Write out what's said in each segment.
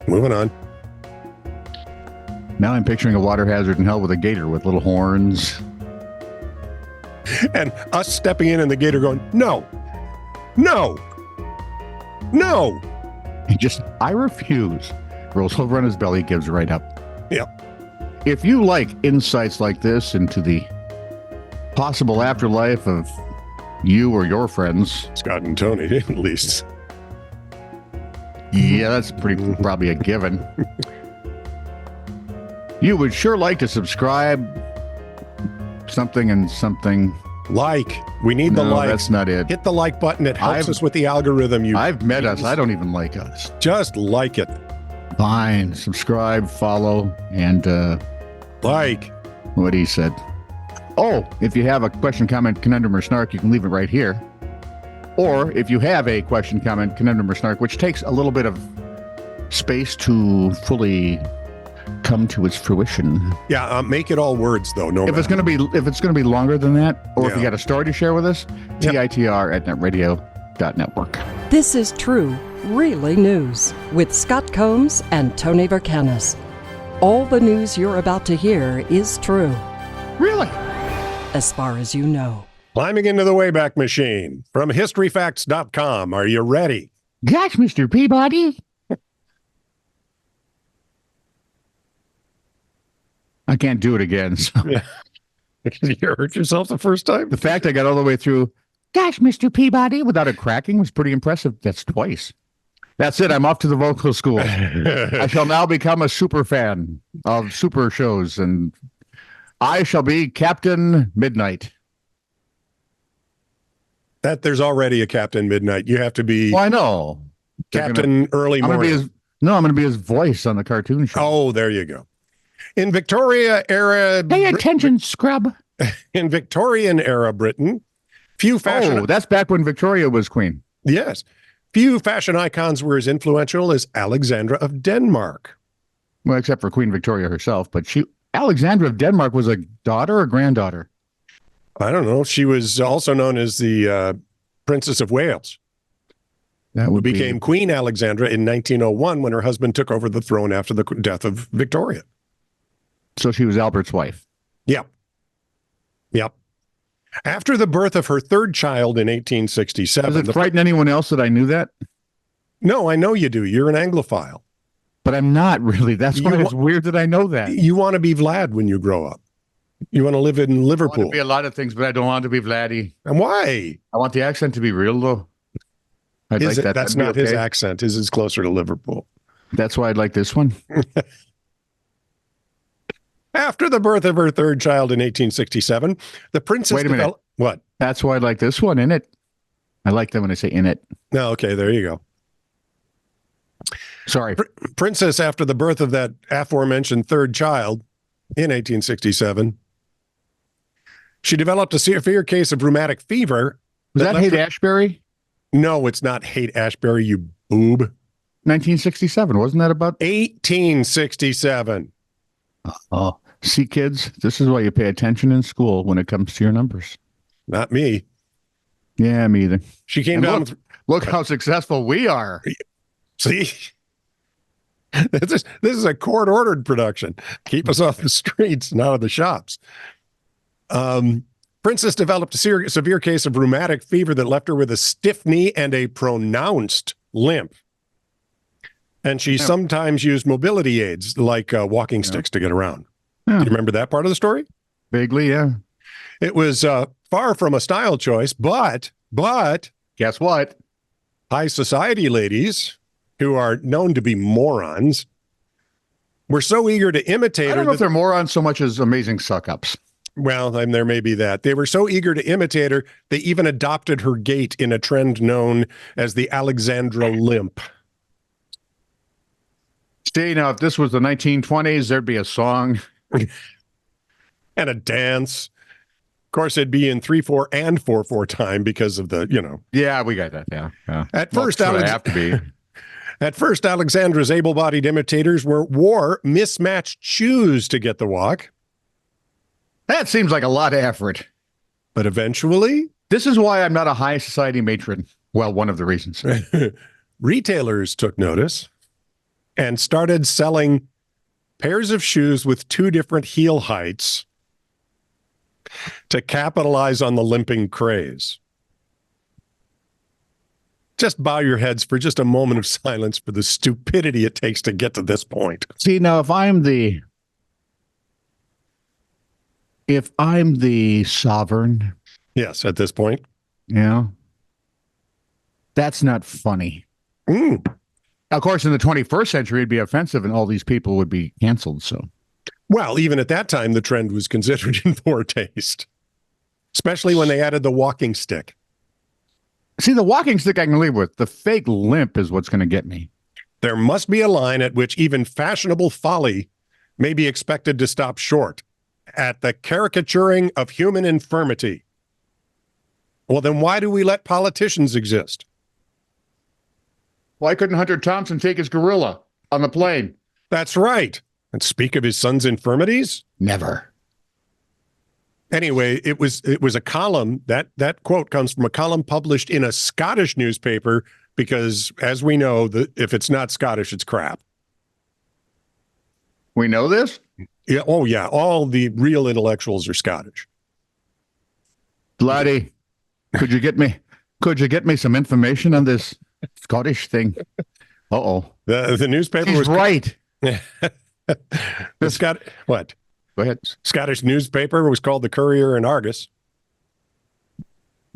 Moving on. Now I'm picturing a water hazard in hell with a gator with little horns. And us stepping in and the gator going, no, no, no. He just, I refuse. Rolls over on his belly, gives right up. Yep. If you like insights like this into the possible afterlife of you or your friends, Scott and Tony, at least. Yeah, that's probably a given. You would sure like to subscribe. Something and something. Like. We need the like. That's not it. Hit the like button. It helps us with the algorithm. I've met us. I don't even like us. Just like it. Fine. Subscribe, follow, and like what he said. Oh, if you have a question, comment, conundrum, or snark, you can leave it right here. Or if you have a question, comment, conundrum, or snark, which takes a little bit of space to fully come to its fruition. Yeah, make it all words though. No, if it's going to be longer than that, or if you got a story to share with us, TITR@netradio.network. This is True, Really News with Scott Combs and Tony Vercanis. All the news you're about to hear is true. Really? As far as you know. Climbing into the Wayback Machine from historyfacts.com. Are you ready? Gosh, Mr. Peabody. I can't do it again. So. Yeah. You hurt yourself the first time? The fact I got all the way through, gosh, Mr. Peabody, without it cracking was pretty impressive. That's twice. That's it. I'm off to the vocal school. I shall now become a super fan of super shows, and I shall be Captain Midnight. That there's already a Captain Midnight. You have to be. Well, I know. Captain Early Morning. I'm going to be his voice on the cartoon show. Oh, there you go. In Victoria era. Pay attention, scrub. In Victorian era Britain, few fashion. Oh, that's back when Victoria was queen. Yes. Few fashion icons were as influential as Alexandra of Denmark. Well, except for Queen Victoria herself, but Alexandra of Denmark was a daughter or granddaughter? I don't know. She was also known as the Princess of Wales. That would became Queen Alexandra in 1901 when her husband took over the throne after the death of Victoria. So she was Albert's wife. Yep. Yep. After the birth of her third child in 1867. Does it frighten anyone else that I knew that? No, I know you do. You're an Anglophile. But I'm not really. That's why it's weird that I know that. You want to be Vlad when you grow up. You want to live in Liverpool. I want to be a lot of things, but I don't want to be Vladdy. And why? I want the accent to be real, though. That's not his accent. His is closer to Liverpool. That's why I'd like this one. After the birth of her third child in 1867, the princess... Wait a minute. What? That's why I like this one, in it. I like that when I say in it. No, okay, there you go. Sorry. Princess, after the birth of that aforementioned third child in 1867, she developed a severe case of rheumatic fever. Was that Haight-Ashbury? No, it's not Haight-Ashbury, you boob. 1967, wasn't that about? 1867. Oh, see, kids, this is why you pay attention in school when it comes to your numbers. Not me. Yeah, me either. She came down. Look how successful we are. See? This is a court-ordered production. Keep us off the streets and out of the shops. Princess developed a severe case of rheumatic fever that left her with a stiff knee and a pronounced limp. And she sometimes used mobility aids like walking sticks to get around. Do you remember that part of the story? Vaguely, yeah. It was far from a style choice, but guess what? High society ladies, who are known to be morons, were so eager to imitate her. I don't know if they're morons so much as amazing suck-ups. Well, there may be that. They were so eager to imitate her, they even adopted her gait in a trend known as the Alexandra limp. See, now, if this was the 1920s, there'd be a song. And a dance. Of course, it'd be in 3/4 and 4/4 time because of the, Yeah, we got that, yeah. At first, have to be. At first, Alexandra's able-bodied imitators wore mismatched shoes to get the walk. That seems like a lot of effort. But eventually... This is why I'm not a high society matron. Well, one of the reasons. Retailers took notice and started selling pairs of shoes with 2 different heel heights to capitalize on the limping craze. Just bow your heads for just a moment of silence for the stupidity it takes to get to this point. See, now if I'm the sovereign, Yes, at this point. That's not funny. Mm. Of course, in the 21st century, it'd be offensive and all these people would be canceled. So, Well, even at that time, the trend was considered in poor taste, especially when they added the walking stick. see, the walking stick I can live with. The fake limp is what's going to get me. There must be a line at which even fashionable folly may be expected to stop short at the caricaturing of human infirmity. Well, then why do we let politicians exist? Why couldn't Hunter Thompson take his gorilla on the plane? That's right. And speak of his son's infirmities? Never. Anyway, it was a column, that quote comes from a column published in a Scottish newspaper because, as we know, if it's not Scottish, it's crap. We know this? Yeah. Oh, yeah. All the real intellectuals are Scottish. Bloody. Could you get me some information on this Scottish thing? Uh-oh. The newspaper He's was right. What? Go ahead. Scottish newspaper was called the Courier and Argus.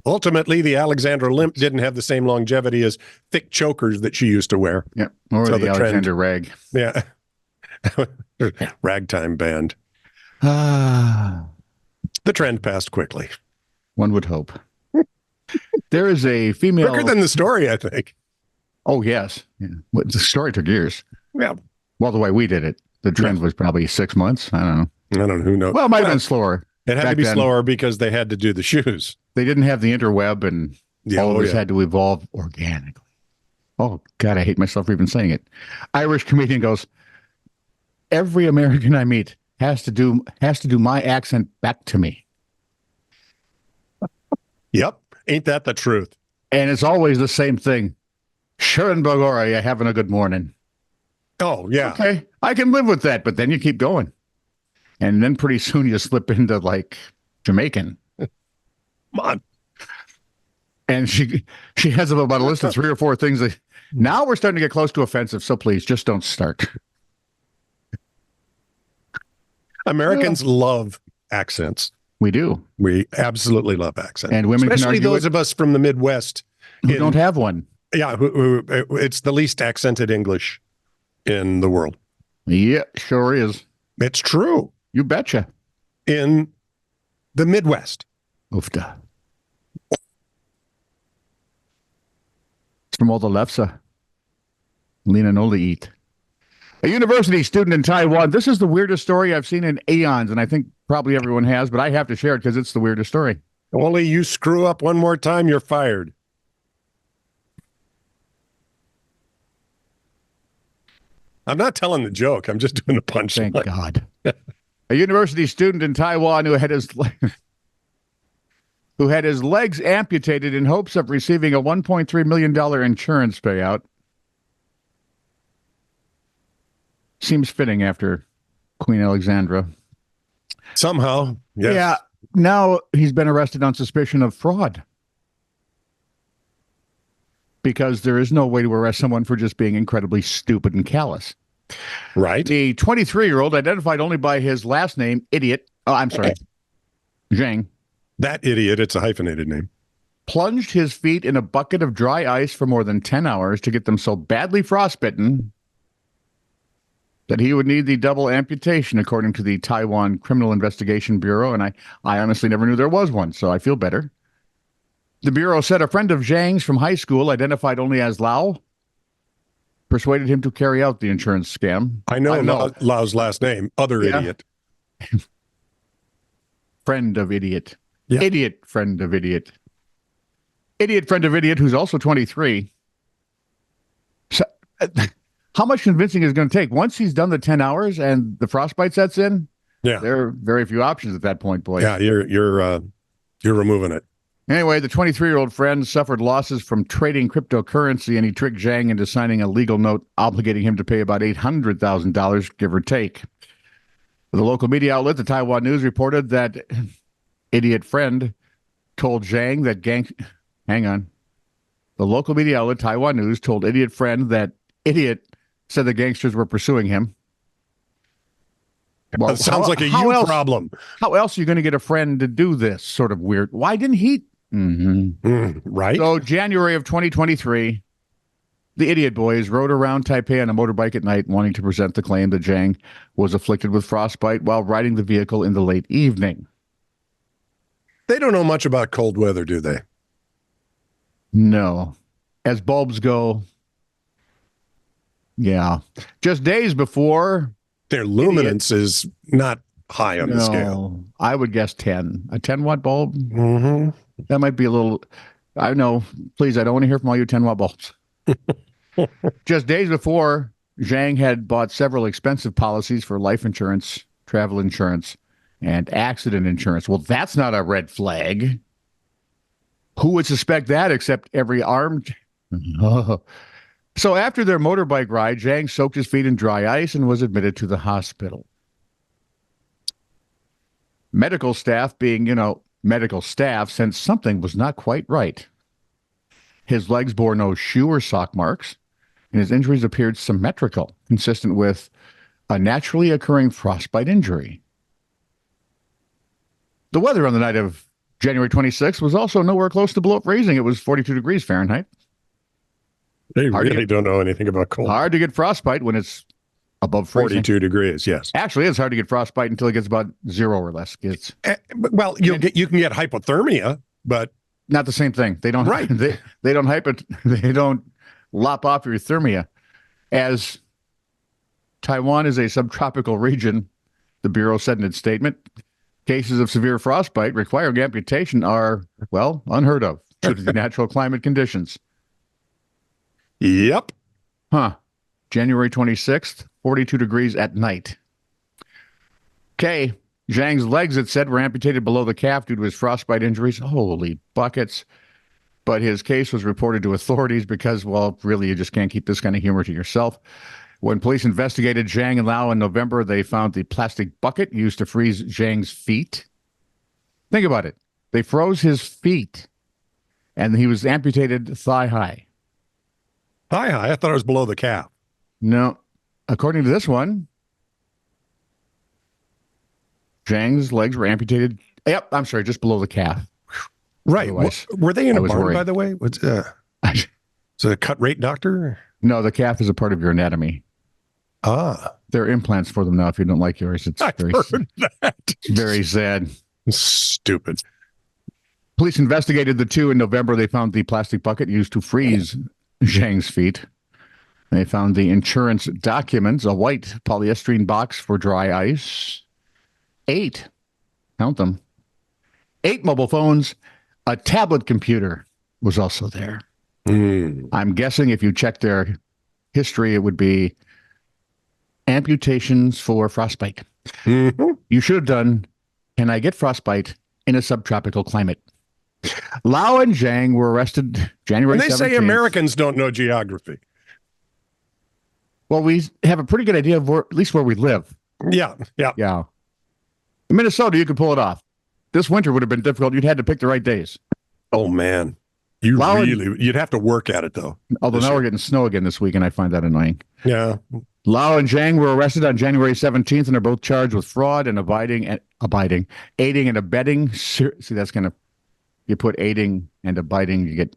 Ultimately, the Alexandra limp didn't have the same longevity as thick chokers that she used to wear. Yeah. Or So the the Alexander rag. Yeah. Ragtime band. Ah, The trend passed quickly. one would hope. There is a female. Quicker than the story, I think. Oh, yes. Yeah. Well, the story took years. Yeah. Well, the way we did it, the trend was probably 6 months. I don't know. I don't know. Who knows? Well, it might have been slower. It had to back be then. slower because they had to do the shoes. They didn't have the interweb, and all of us had to evolve organically. Oh, God, I hate myself for even saying it. Irish comedian goes, every American I meet has to do my accent back to me. Yep. Ain't that the truth? And it's always the same thing. Sharon Bogora, you having a good morning? Oh, yeah. Okay, I can live with that, but then you keep going. And then pretty soon you slip into like Jamaican. Come on. And she has about a list of 3 or 4 things. Now we're starting to get close to offensive, so please just don't start. Americans love accents. We do. We absolutely love accents. And women can especially argue those of us from the Midwest who don't have one. Yeah, it's the least accented English in the world. Yeah, sure is. It's true. You betcha. In the Midwest. Oofda. It's from all the lefts. Lena Noli eat. A university student in Taiwan. This is the weirdest story I've seen in aeons, and I think probably everyone has, but I have to share it because it's the weirdest story. Only you screw up one more time, you're fired. I'm not telling the joke. I'm just doing the punchline. Thank God. A university student in Taiwan who had his legs amputated in hopes of receiving a $1.3 million insurance payout. Seems fitting after Queen Alexandra. Somehow, yes. Yeah. Now he's been arrested on suspicion of fraud. Because there is no way to arrest someone for just being incredibly stupid and callous. Right. The 23-year-old, identified only by his last name, Idiot. Oh, I'm sorry. Zhang. That idiot, it's a hyphenated name. Plunged his feet in a bucket of dry ice for more than 10 hours to get them so badly frostbitten that he would need the double amputation, according to the Taiwan Criminal Investigation Bureau. And I honestly never knew there was one, so I feel better. The Bureau said a friend of Zhang's from high school, identified only as Lau, persuaded him to carry out the insurance scam. I know. Lau's last name, idiot. Friend of idiot. Yeah. Idiot friend of idiot. Idiot friend of idiot who's also 23. So, how much convincing is it going to take? Once he's done the 10 hours and the frostbite sets in, yeah, there are very few options at that point, boy. Yeah, you're removing it. Anyway, the 23-year-old friend suffered losses from trading cryptocurrency, and he tricked Zhang into signing a legal note obligating him to pay about $800,000, give or take. The local media outlet, the Taiwan News, reported that idiot friend told Zhang that Hang on. The local media outlet, Taiwan News, told idiot friend that idiot said the gangsters were pursuing him. Well, sounds like a problem. How else are you going to get a friend to do this? Sort of weird. Why didn't he? Right. So January of 2023, the idiot boys rode around Taipei on a motorbike at night, wanting to present the claim that Zhang was afflicted with frostbite while riding the vehicle in the late evening. They don't know much about cold weather, do they? No. As bulbs go, yeah. Just days before... Their luminance is not high on the scale. I would guess 10. A 10-watt bulb? Mm-hmm. That might be a little... I know. Please, I don't want to hear from all you 10-watt bulbs. Just days before, Zhang had bought several expensive policies for life insurance, travel insurance, and accident insurance. Well, that's not a red flag. Who would suspect that except every armed... So after their motorbike ride, Zhang soaked his feet in dry ice and was admitted to the hospital. Medical staff being, medical staff, sensed something was not quite right. His legs bore no shoe or sock marks, and his injuries appeared symmetrical, consistent with a naturally occurring frostbite injury. The weather on the night of January 26th was also nowhere close to below freezing. It was 42 degrees Fahrenheit. They really don't know anything about cold. Hard to get frostbite when it's above freezing. 42 degrees, yes. Actually, it's hard to get frostbite until it gets about 0 or less. Well, you can get hypothermia, but not the same thing. They don't. Right. They don't They don't lop off your thermia. As Taiwan is a subtropical region, the Bureau said in its statement, cases of severe frostbite requiring amputation are, unheard of due to the natural climate conditions. Yep. January 26th, 42 degrees at night. Okay. Zhang's legs, it said, were amputated below the calf due to his frostbite injuries. Holy buckets. But his case was reported to authorities because, really, you just can't keep this kind of humor to yourself. When police investigated Zhang and Lau in November, they found the plastic bucket used to freeze Zhang's feet. Think about it. They froze his feet, and he was amputated thigh high. Thigh-high? I thought it was below the calf. No. According to this one, Zhang's legs were amputated. Yep, I'm sorry, just below the calf. Right. Were they in a barn, worried. By the way? What's is it a cut rate doctor? No, the calf is a part of your anatomy. There are implants for them now if you don't like yours. It's very sad. Stupid. Police investigated the two in November. They found the plastic bucket used to freeze Zhang's feet. They found the insurance documents, a white polyester box for dry ice, 8, count them, 8 mobile phones, a tablet computer was also there. I'm guessing if you check their history, it would be amputations for frostbite. You should have done, can I get frostbite in a subtropical climate? Lau and Zhang were arrested January 17th. And they say Americans don't know geography. Well, we have a pretty good idea of at least where we live. Yeah. In Minnesota, you could pull it off. This winter would have been difficult. You'd had to pick the right days. Oh, man. You'd have to work at it, though. Although now we're getting snow again this week, and I find that annoying. Yeah. Lau and Zhang were arrested on January 17th, and are both charged with fraud and aiding and abetting. See, that's kind of, you put aiding and abiding, you get.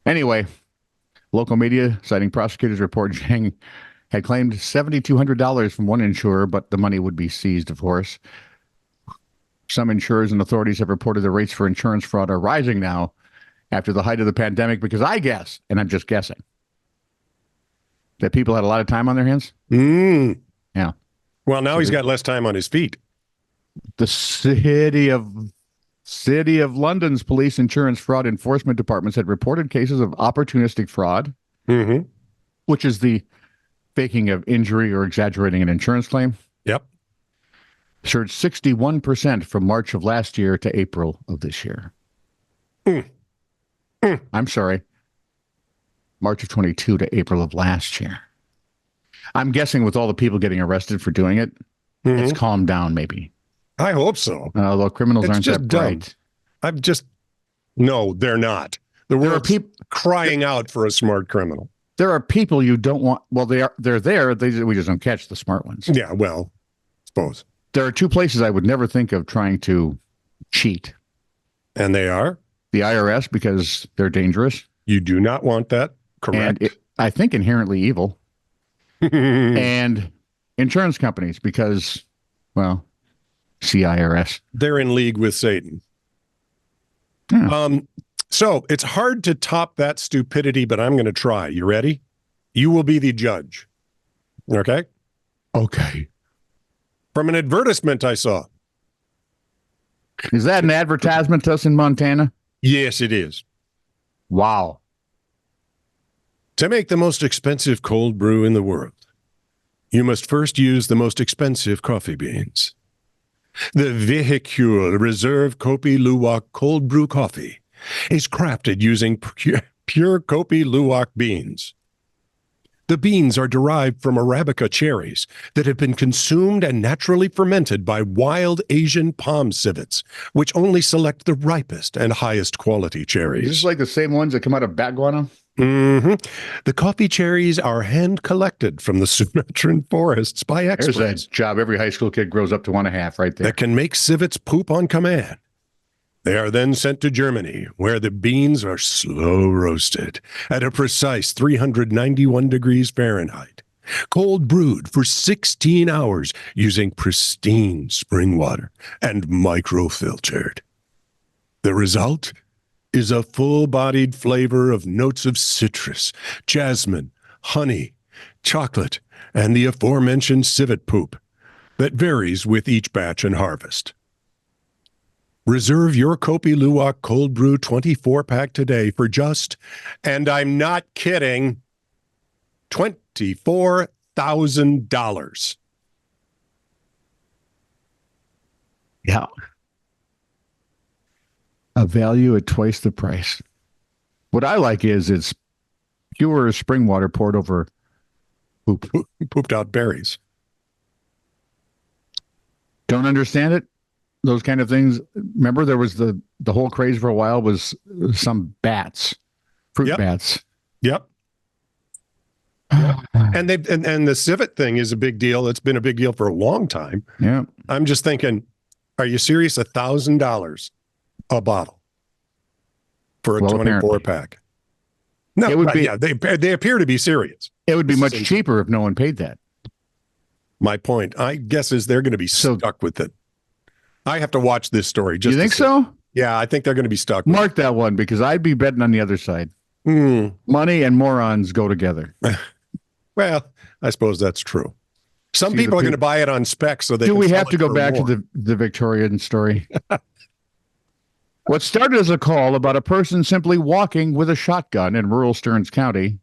Anyway, local media, citing prosecutors, report Zhang had claimed $7,200 from one insurer, but the money would be seized, of course. Some insurers and authorities have reported the rates for insurance fraud are rising now after the height of the pandemic, because I guess, and I'm just guessing, that people had a lot of time on their hands. Yeah. Well, now he's got less time on his feet. The City of London's police insurance fraud enforcement departments had reported cases of opportunistic fraud, which is the faking of injury or exaggerating an insurance claim. Yep. Surged 61% from March of last year to April of this year. Mm. Mm. I'm sorry. March of 22 to April of last year. I'm guessing with all the people getting arrested for doing it, it's calmed down maybe. I hope so. Although criminals aren't just that dumb. bright. No, they're not. The world's crying out for a smart criminal. There are people you don't want. Well, they're there. We just don't catch the smart ones. Yeah, well, suppose. There are two places I would never think of trying to cheat. And they are? The IRS, because they're dangerous. You do not want that. Correct. And I think inherently evil. And insurance companies, because, well, CIRS. They're in league with Satan. Yeah. So it's hard to top that stupidity, but I'm going to try. You ready? You will be the judge. Okay? Okay. From an advertisement I saw. Is that an advertisement to us in Montana? Yes, it is. Wow. To make the most expensive cold brew in the world, you must first use the most expensive coffee beans. The Vehicule Reserve Kopi Luwak Cold Brew Coffee is crafted using pure Kopi Luwak beans. The beans are derived from Arabica cherries that have been consumed and naturally fermented by wild Asian palm civets, which only select the ripest and highest quality cherries. Is this like the same ones that come out of Baguana? Mm-hmm. The coffee cherries are hand-collected from the Sumatran forests by experts. There's that job every high school kid grows up to want to have right there. That can make civets poop on command. They are then sent to Germany, where the beans are slow roasted at a precise 391 degrees Fahrenheit, cold brewed for 16 hours using pristine spring water and microfiltered. The result is a full-bodied flavor of notes of citrus, jasmine, honey, chocolate, and the aforementioned civet poop that varies with each batch and harvest. Reserve your Kopi Luwak Cold Brew 24-pack today for just, and I'm not kidding, $24,000. Yeah. A value at twice the price. What I like is it's pure spring water poured over Pooped out berries. Don't understand it? Those kind of things. Remember, there was the whole craze for a while was some bats, fruit bats. Yep. And the civet thing is a big deal. It's been a big deal for a long time. Yeah. I'm just thinking, are you serious? $1,000 a bottle for a 24-pack? No, it would be. Yeah, they appear to be serious. It would be much cheaper if no one paid that. My point, I guess, is they're going to be stuck with it. I have to watch this story. Just you think so? Yeah, I think they're going to be stuck. Mark that one, because I'd be betting on the other side. Money and morons go together. Well, I suppose that's true. Some people are going to buy it on spec, so they. Do we have to go back to the Victorian story? What started as a call about a person simply walking with a shotgun in rural Stearns County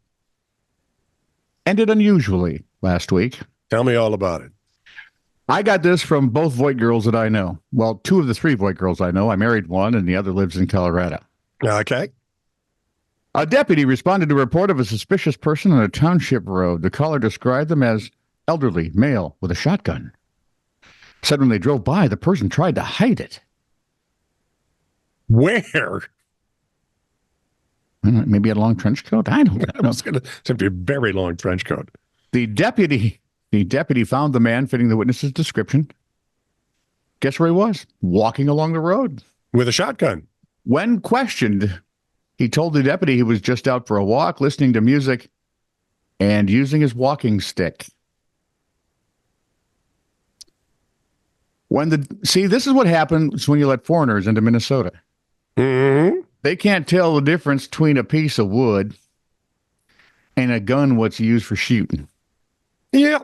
ended unusually last week. Tell me all about it. I got this from both Voight girls that I know. Well, two of the three Voight girls I know. I married one, and the other lives in Colorado. Okay. A deputy responded to a report of a suspicious person on a township road. The caller described them as elderly, male, with a shotgun. Said when they drove by, the person tried to hide it. Where? Maybe a long trench coat? I don't know. I was going to be a very long trench coat. The deputy found the man fitting the witness's description. Guess where he was? Walking along the road. With a shotgun. When questioned, he told the deputy he was just out for a walk, listening to music, and using his walking stick. See, this is what happens when you let foreigners into Minnesota. Mm-hmm. They can't tell the difference between a piece of wood and a gun what's used for shooting. Yeah.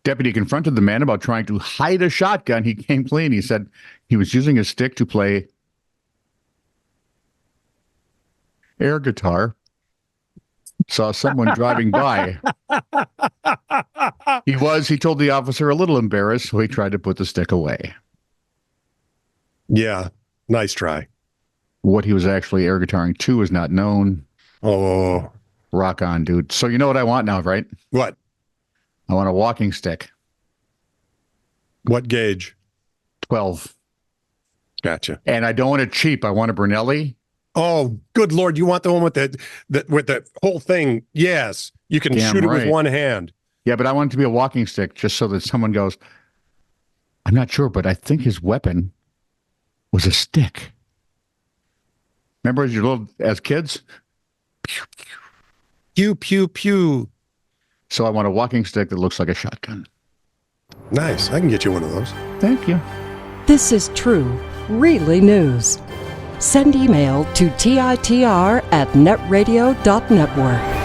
Deputy confronted the man about trying to hide a shotgun. He came clean. He said he was using his stick to play air guitar. Saw someone driving by. He told the officer, a little embarrassed, so he tried to put the stick away. Yeah. Nice try. What he was actually air guitaring to is not known. Oh, Rock on, dude. So you know what I want now, right? what? I want a walking stick. What gauge? 12. Gotcha. And I don't want it cheap. I want a Brunelli. Oh, good Lord. You want the one with the whole thing? Yes. You can Damn shoot it right. with one hand. Yeah, but I want it to be a walking stick just so that someone goes, I'm not sure, but I think his weapon was a stick. Remember as kids? Pew, pew, pew. So I want a walking stick that looks like a shotgun. Nice. I can get you one of those. Thank you. This is true, really news. Send email to TITR@netradio.network.